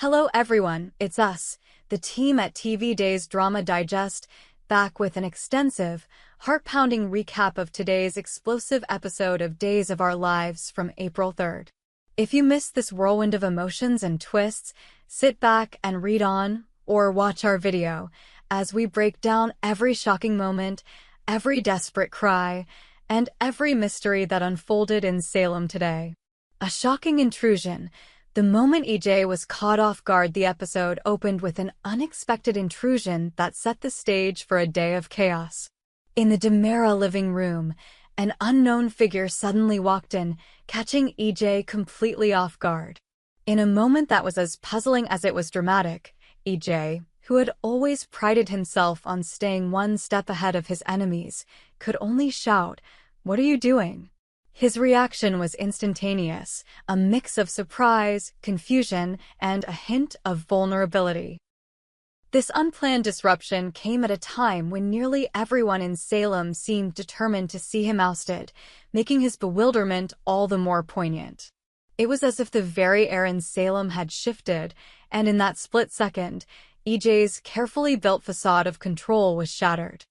Hello everyone, it's us, the team at TV Days Drama Digest, back with an extensive, heart-pounding recap of today's explosive episode of Days of Our Lives from April 3rd. If you missed this whirlwind of emotions and twists, sit back and read on, or watch our video, as we break down every shocking moment, every desperate cry, and every mystery that unfolded in Salem today. A shocking intrusion. The moment EJ was caught off guard, the episode opened with an unexpected intrusion that set the stage for a day of chaos. In the DiMera living room, an unknown figure suddenly walked in, catching EJ completely off guard. In a moment that was as puzzling as it was dramatic, EJ, who had always prided himself on staying one step ahead of his enemies, could only shout, "What are you doing?" His reaction was instantaneous, a mix of surprise, confusion, and a hint of vulnerability. This unplanned disruption came at a time when nearly everyone in Salem seemed determined to see him ousted, making his bewilderment all the more poignant. It was as if the very air in Salem had shifted, and in that split second, EJ's carefully built facade of control was shattered.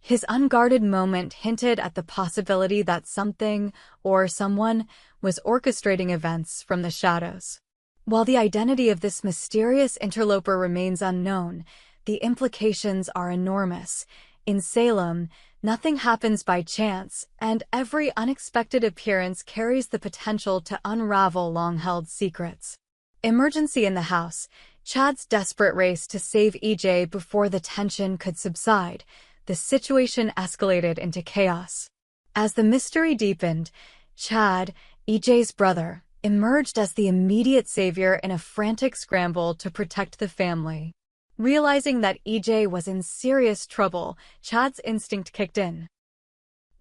His unguarded moment hinted at the possibility that something, or someone, was orchestrating events from the shadows. While the identity of this mysterious interloper remains unknown, the implications are enormous. In Salem, nothing happens by chance, and every unexpected appearance carries the potential to unravel long-held secrets. Emergency in the house. Chad's desperate race to save EJ before the tension could subside. The situation escalated into chaos. As the mystery deepened, Chad, EJ's brother, emerged as the immediate savior in a frantic scramble to protect the family. Realizing that EJ was in serious trouble, Chad's instinct kicked in.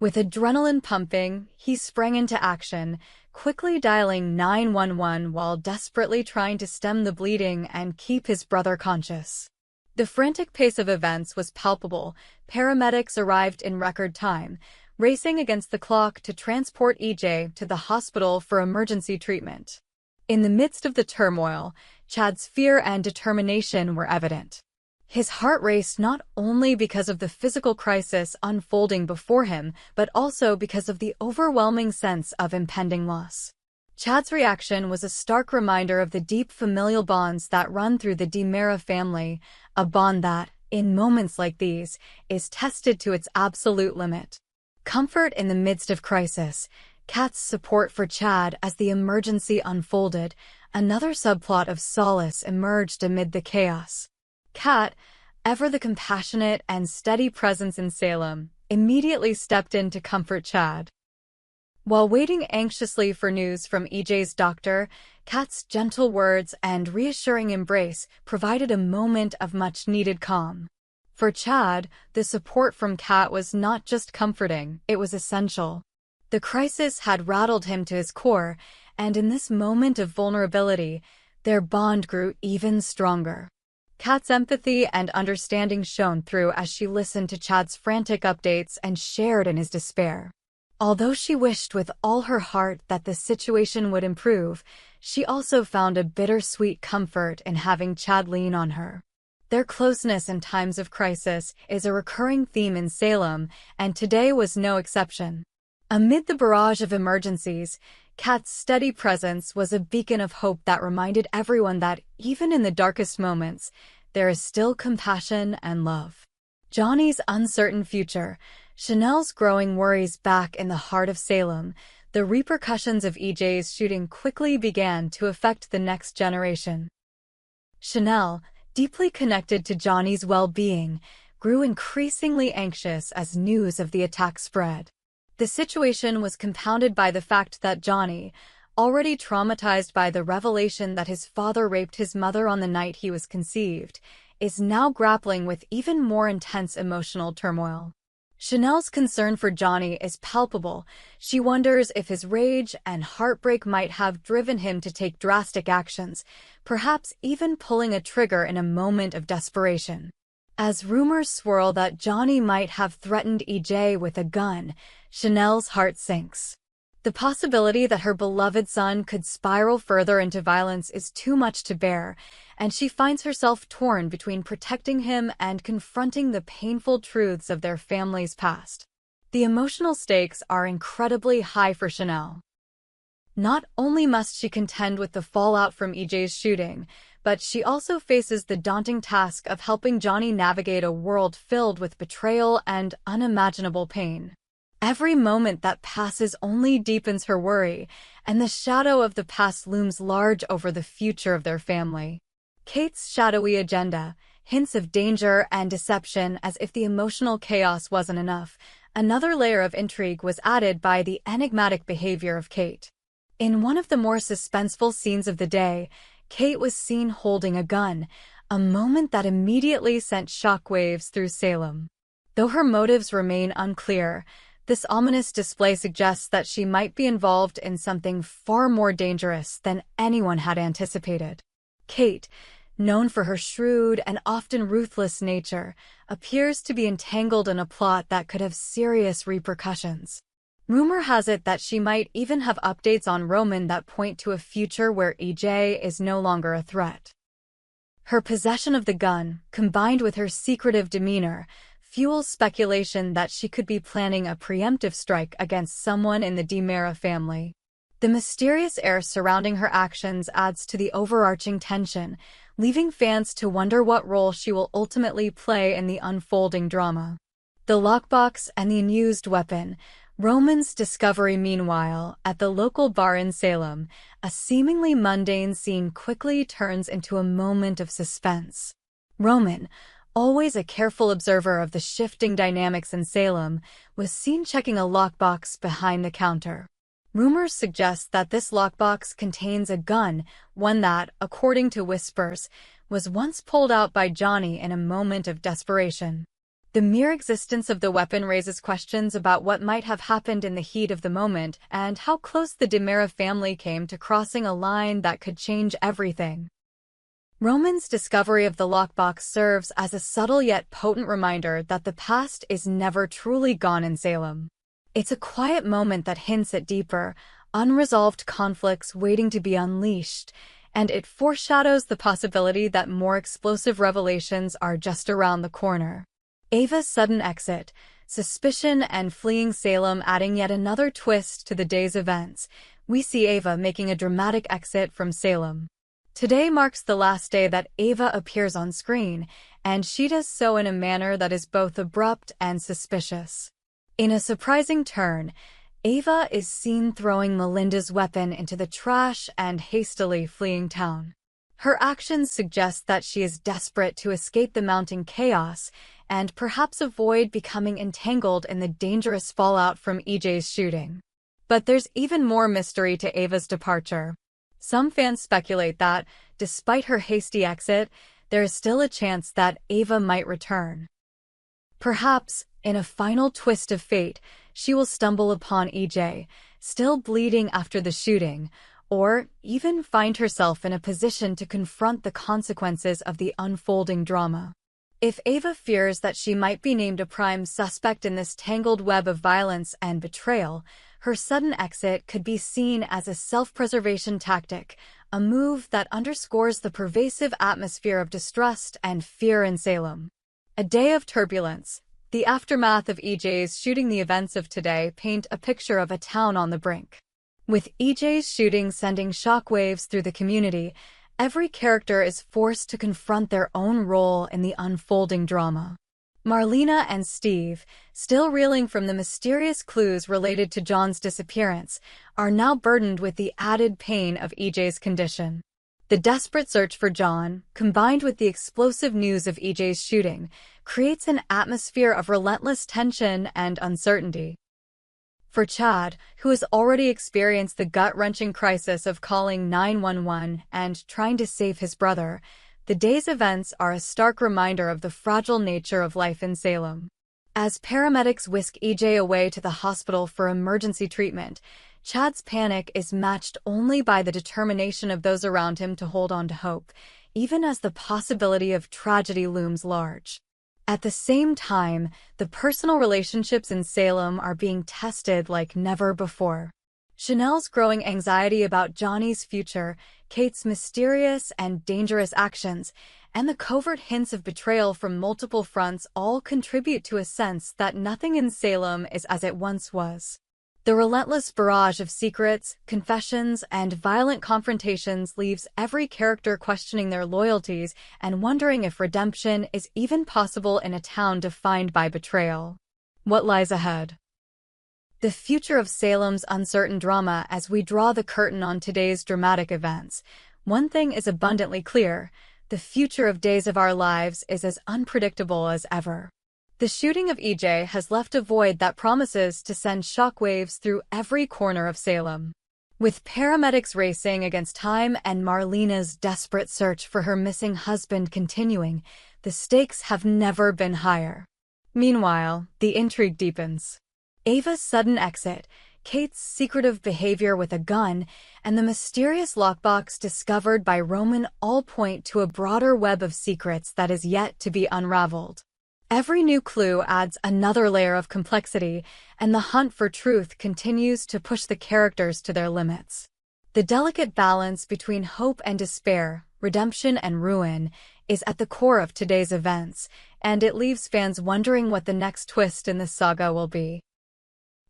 With adrenaline pumping, he sprang into action, quickly dialing 911 while desperately trying to stem the bleeding and keep his brother conscious. The frantic pace of events was palpable. Paramedics arrived in record time, racing against the clock to transport EJ to the hospital for emergency treatment. In the midst of the turmoil, Chad's fear and determination were evident. His heart raced not only because of the physical crisis unfolding before him, but also because of the overwhelming sense of impending loss. Chad's reaction was a stark reminder of the deep familial bonds that run through the DiMera family, a bond that, in moments like these, is tested to its absolute limit. Comfort in the midst of crisis. Kat's support for Chad as the emergency unfolded. Another subplot of solace emerged amid the chaos. Kat, ever the compassionate and steady presence in Salem, immediately stepped in to comfort Chad. While waiting anxiously for news from EJ's doctor, Kat's gentle words and reassuring embrace provided a moment of much-needed calm. For Chad, the support from Kat was not just comforting, it was essential. The crisis had rattled him to his core, and in this moment of vulnerability, their bond grew even stronger. Kat's empathy and understanding shone through as she listened to Chad's frantic updates and shared in his despair. Although she wished with all her heart that the situation would improve, she also found a bittersweet comfort in having Chad lean on her. Their closeness in times of crisis is a recurring theme in Salem, and today was no exception. Amid the barrage of emergencies, Kat's steady presence was a beacon of hope that reminded everyone that, even in the darkest moments, there is still compassion and love. Johnny's uncertain future. Chanel's growing worries back in the heart of Salem. The repercussions of EJ's shooting quickly began to affect the next generation. Chanel, deeply connected to Johnny's well-being, grew increasingly anxious as news of the attack spread. The situation was compounded by the fact that Johnny, already traumatized by the revelation that his father raped his mother on the night he was conceived, is now grappling with even more intense emotional turmoil. Chanel's concern for Johnny is palpable. She wonders if his rage and heartbreak might have driven him to take drastic actions, perhaps even pulling a trigger in a moment of desperation. As rumors swirl that Johnny might have threatened EJ with a gun, Chanel's heart sinks. The possibility that her beloved son could spiral further into violence is too much to bear, and she finds herself torn between protecting him and confronting the painful truths of their family's past. The emotional stakes are incredibly high for Chanel. Not only must she contend with the fallout from EJ's shooting, but she also faces the daunting task of helping Johnny navigate a world filled with betrayal and unimaginable pain. Every moment that passes only deepens her worry, and the shadow of the past looms large over the future of their family. Kate's shadowy agenda, hints of danger and deception as if the emotional chaos wasn't enough. Another layer of intrigue was added by the enigmatic behavior of Kate. In one of the more suspenseful scenes of the day, Kate was seen holding a gun, a moment that immediately sent shockwaves through Salem. Though her motives remain unclear, this ominous display suggests that she might be involved in something far more dangerous than anyone had anticipated. Kate, known for her shrewd and often ruthless nature, appears to be entangled in a plot that could have serious repercussions. Rumor has it that she might even have updates on Roman that point to a future where EJ is no longer a threat. Her possession of the gun, combined with her secretive demeanor, fuels speculation that she could be planning a preemptive strike against someone in the DiMera family. The mysterious air surrounding her actions adds to the overarching tension, leaving fans to wonder what role she will ultimately play in the unfolding drama. The lockbox and the unused weapon. Roman's discovery. Meanwhile, at the local bar in Salem, a seemingly mundane scene quickly turns into a moment of suspense. Roman, always a careful observer of the shifting dynamics in Salem, was seen checking a lockbox behind the counter. Rumors suggest that this lockbox contains a gun, one that, according to whispers, was once pulled out by Johnny in a moment of desperation. The mere existence of the weapon raises questions about what might have happened in the heat of the moment and how close the DiMera family came to crossing a line that could change everything. Roman's discovery of the lockbox serves as a subtle yet potent reminder that the past is never truly gone in Salem. It's a quiet moment that hints at deeper, unresolved conflicts waiting to be unleashed, and it foreshadows the possibility that more explosive revelations are just around the corner. Ava's sudden exit, suspicion and fleeing Salem adding yet another twist to the day's events. We see Ava making a dramatic exit from Salem. Today marks the last day that Ava appears on screen, and she does so in a manner that is both abrupt and suspicious. In a surprising turn, Ava is seen throwing Melinda's weapon into the trash and hastily fleeing town. Her actions suggest that she is desperate to escape the mounting chaos and perhaps avoid becoming entangled in the dangerous fallout from EJ's shooting. But there's even more mystery to Ava's departure. Some fans speculate that, despite her hasty exit, there is still a chance that Ava might return. Perhaps, in a final twist of fate, she will stumble upon EJ, still bleeding after the shooting, or even find herself in a position to confront the consequences of the unfolding drama. If Ava fears that she might be named a prime suspect in this tangled web of violence and betrayal, her sudden exit could be seen as a self-preservation tactic, a move that underscores the pervasive atmosphere of distrust and fear in Salem. A day of turbulence. The aftermath of EJ's shooting. The events of today paint a picture of a town on the brink. With EJ's shooting sending shockwaves through the community, every character is forced to confront their own role in the unfolding drama. Marlena and Steve, still reeling from the mysterious clues related to John's disappearance, are now burdened with the added pain of EJ's condition. The desperate search for John, combined with the explosive news of EJ's shooting, creates an atmosphere of relentless tension and uncertainty. For Chad, who has already experienced the gut-wrenching crisis of calling 911 and trying to save his brother, the day's events are a stark reminder of the fragile nature of life in Salem. As paramedics whisk EJ away to the hospital for emergency treatment, Chad's panic is matched only by the determination of those around him to hold on to hope, even as the possibility of tragedy looms large. At the same time, the personal relationships in Salem are being tested like never before. Chanel's growing anxiety about Johnny's future, Kate's mysterious and dangerous actions, and the covert hints of betrayal from multiple fronts all contribute to a sense that nothing in Salem is as it once was. The relentless barrage of secrets, confessions, and violent confrontations leaves every character questioning their loyalties and wondering if redemption is even possible in a town defined by betrayal. What lies ahead? The future of Salem's uncertain drama as we draw the curtain on today's dramatic events. One thing is abundantly clear: the future of Days of Our Lives is as unpredictable as ever. The shooting of EJ has left a void that promises to send shockwaves through every corner of Salem. With paramedics racing against time and Marlena's desperate search for her missing husband continuing, the stakes have never been higher. Meanwhile, the intrigue deepens. Ava's sudden exit, Kate's secretive behavior with a gun, and the mysterious lockbox discovered by Roman all point to a broader web of secrets that is yet to be unraveled. Every new clue adds another layer of complexity, and the hunt for truth continues to push the characters to their limits. The delicate balance between hope and despair, redemption and ruin, is at the core of today's events, and it leaves fans wondering what the next twist in this saga will be.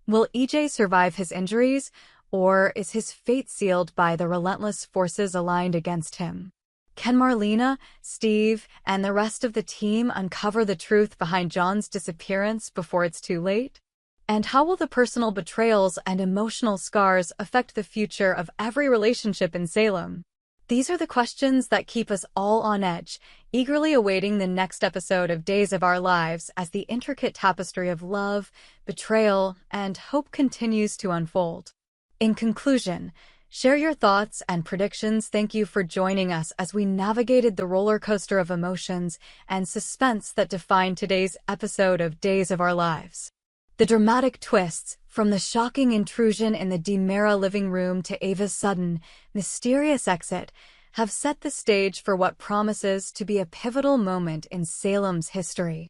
Will EJ survive his injuries, or is his fate sealed by the relentless forces aligned against him? Can Marlena, Steve, and the rest of the team uncover the truth behind John's disappearance before it's too late? And how will the personal betrayals and emotional scars affect the future of every relationship in Salem? These are the questions that keep us all on edge, eagerly awaiting the next episode of Days of Our Lives as the intricate tapestry of love, betrayal, and hope continues to unfold. In conclusion, share your thoughts and predictions. Thank you for joining us as we navigated the roller coaster of emotions and suspense that defined today's episode of Days of Our Lives. The dramatic twists, from the shocking intrusion in the DiMera living room to Ava's sudden, mysterious exit, have set the stage for what promises to be a pivotal moment in Salem's history.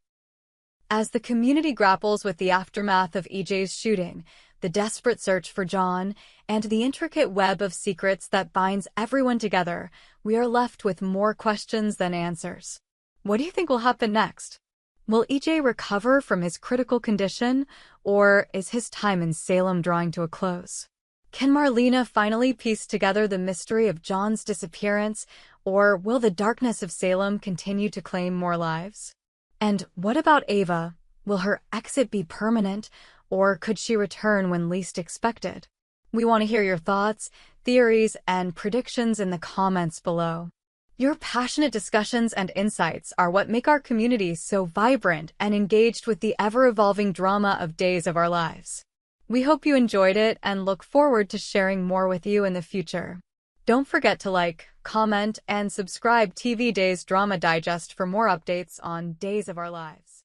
As the community grapples with the aftermath of EJ's shooting, the desperate search for John, and the intricate web of secrets that binds everyone together, we are left with more questions than answers. What do you think will happen next? Will EJ recover from his critical condition, or is his time in Salem drawing to a close? Can Marlena finally piece together the mystery of John's disappearance, or will the darkness of Salem continue to claim more lives? And what about Ava? Will her exit be permanent, or could she return when least expected? We want to hear your thoughts, theories, and predictions in the comments below. Your passionate discussions and insights are what make our community so vibrant and engaged with the ever-evolving drama of Days of Our Lives. We hope you enjoyed it and look forward to sharing more with you in the future. Don't forget to like, comment, and subscribe TV Days Drama Digest for more updates on Days of Our Lives.